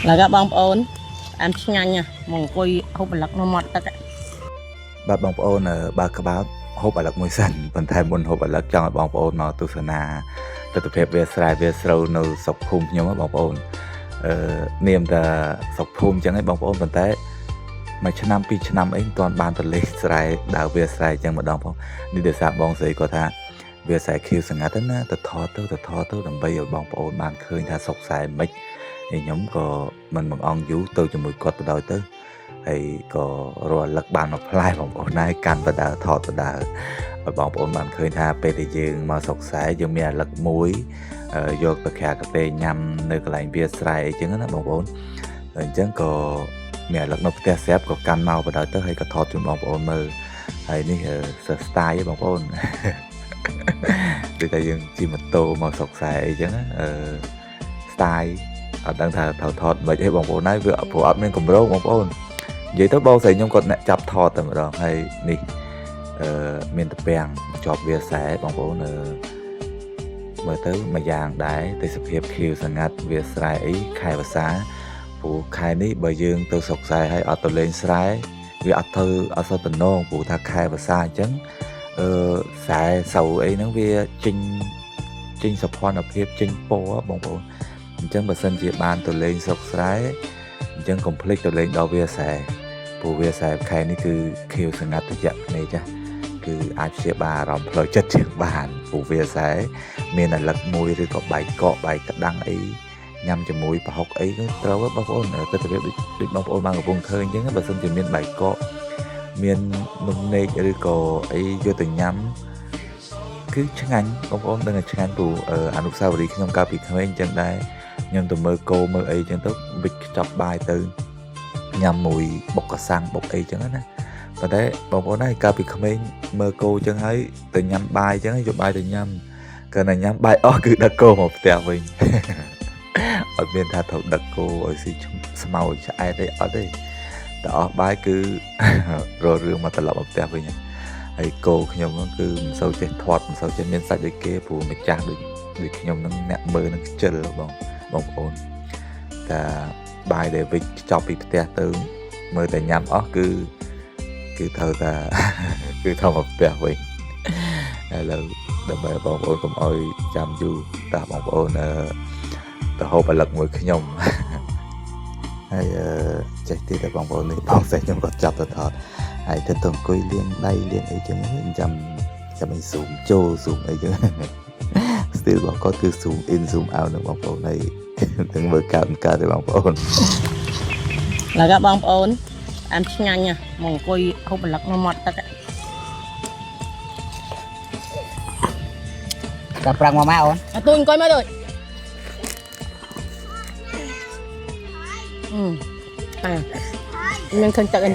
là các bông ôn ăn nhanh nha mong coi hút bật lắc nó mọt tất cả បាទបងប្អូនបើក្បាលហូបអាឡឹកមួយសិនប៉ុន្តែមុនហូបអាឡឹកចង់ឲ្យបងប្អូនមកទស្សនាទស្សនភាពវាស្រែវាស្រូវនៅស្រុកភូមិខ្ញុំបងប្អូននាមតែស្រុកភូមិអញ្ចឹងឯងបងប្អូនប៉ុន្តែមួយឆ្នាំពីរឆ្នាំអីមិនទាន់បានទៅលេងស្រែដើរវាស្រែអញ្ចឹងម្ដងផងនេះដោយសារបងស្រីគាត់ថាវាស្រែខៀវស្ងាត់ទៅណាទៅថតទៅដើម្បីឲ្យបងប្អូនបានឃើញថាស្រុកស្រែមិនហើយខ្ញុំក៏មិនបង្អង់យូរទៅជាមួយគាត់ទៅដល់ទៅហើយក៏រលឹកបានមកផ្លែបងប្អូនដែរកាន់បដើថតបដើឲ្យបងប្អូនបានឃើញថាពេលដែលយើងមកស្រុកស្រែយើងមានអាលឹកមួយយកទៅក្រាកាទេញ៉ាំនៅកន្លែងវាស្រែអីចឹងណាបងប្អូនអញ្ចឹងក៏មានអាលឹកនៅផ្ទះស្រាប់ក៏កាន់មកបដើទៅហើយក៏ថតជូនបងប្អូនមើលហើយនេះសិស្ស style ឯងបងប្អូនដូចតែយើងជិះម៉ូតូមកស្រុកស្រែអីចឹងstyle អត់ដឹងថាត្រូវថតមិនអីបងប្អូនហើយវាព្រោះអត់មានកម្រងបងប្អូននិយាយទៅបងស្រីខ្ញុំគាត់អ្នកចាប់ថតតែម្ដងហើយនេះមានតពាំងជាប់វាខ្សែបងប្អូនមើលទៅមួយយ៉ាងដែរទេសភាពខៀវស្ងាត់វាស្រែអីខែវស្សាព្រោះខែនេះបើយើងទៅស្រុកស្រែហើយអត់ទៅលេងស្រែវាអត់ទៅអត់សូវតំណងព្រោះថាខែវស្សាអញ្ចឹងខ្សែសៅអីហ្នឹងវាចេញសភនភាពចេញពណ៌បងប្អូនអញ្ចឹងបើសិនជាបានទៅលេងស្រុកស្រែអញ្ចឹងកុំភ្លេចទៅលេងដល់វាខ្សែព្រោះវាខ្សែខែនេះគឺខៀវស្ងាត់ត្រជាក់ភ្នែកចាគឺអាចព្យាបាលអារម្មណ៍ផ្លូវចិត្តជាងបានព្រោះវាខ្សែមានអាលឹកមួយឬក៏បាយកកបាយក្តាំងអីញ៉ាំជាមួយប្រហុកអីគឺត្រូវបងប្អូនទិដ្ឋភាពដូចបងប្អូនបានកំពុងឃើញអញ្ចឹងបើសិនជាមានបាយកកមាននំនេកឬក៏អីយកទៅញ៉ាំគឺឆ្ងាញ់បងប្អូនដឹងតែឆ្ងាញ់ព្រោះអនុស្សាវរីយ៍ខ្ញុំកាលពីក្មេងអញ្ចឹងដែរខ្ញុំទៅមើលគោមើលអីអញ្ចឹងទៅវិចខ្ចប់បាយទៅញ៉ាំមួយបុកកសាំងបុកអីអញ្ចឹងណាប៉ុន្តែបងប្អូនហើយកាលពីក្មេងមើលគោអញ្ចឹងហើយទៅញ៉ាំបាយអញ្ចឹងយកបាយទៅញ៉ាំកាលណាញ៉ាំបាយអស់គឺដឹកគោមកផ្ទះវិញអត់មានថាត្រូវដឹកគោឲ្យស៊ីស្មៅឆ្អែតអីអត់ទេតែអស់បាយគឺរករឿងមកត្រឡប់មកផ្ទះវិញហើយគោខ្ញុំហ្នឹងគឺមិនសូវចេះធាត់មិនសូវចេះមានសាច់ដូចគេព្រោះម្ចាស់ដូចខ្ញុំហ្នឹងអ្នកមើលនឹងខ្ជិលបងប្អូនតែបាយដែលវិចខ្ចប់ពីផ្ទះទៅមើលតែញ៉ាំអស់គឺត្រូវតែគឺថមមកផ្ទះវិញឥឡូវដើម្បីបងប្អូនកុំអោយចាំយូរតើបងប្អូនទៅហូបអាលឹកមួយខ្ញុំហើយចេះទៀតតែបងប្អូននេះបងស្រីខ្ញុំក៏ចាប់ទៅថតហើយទៅអង្គុយលាងដៃលាងអីចឹងចាំឲ្យស៊ូមចូលស៊ូមអីចឹង still បងគាត់គឺ zoom in zoom out នឹងបងប្អូនហើយទាំងមើលកើតទេបងប្អូន là các bông ôn ăn nhanh nha mong coi hút bật lắc nó mọt tất cả Gặp răng mà má ổn. tôi coi mới rồi mình cần tận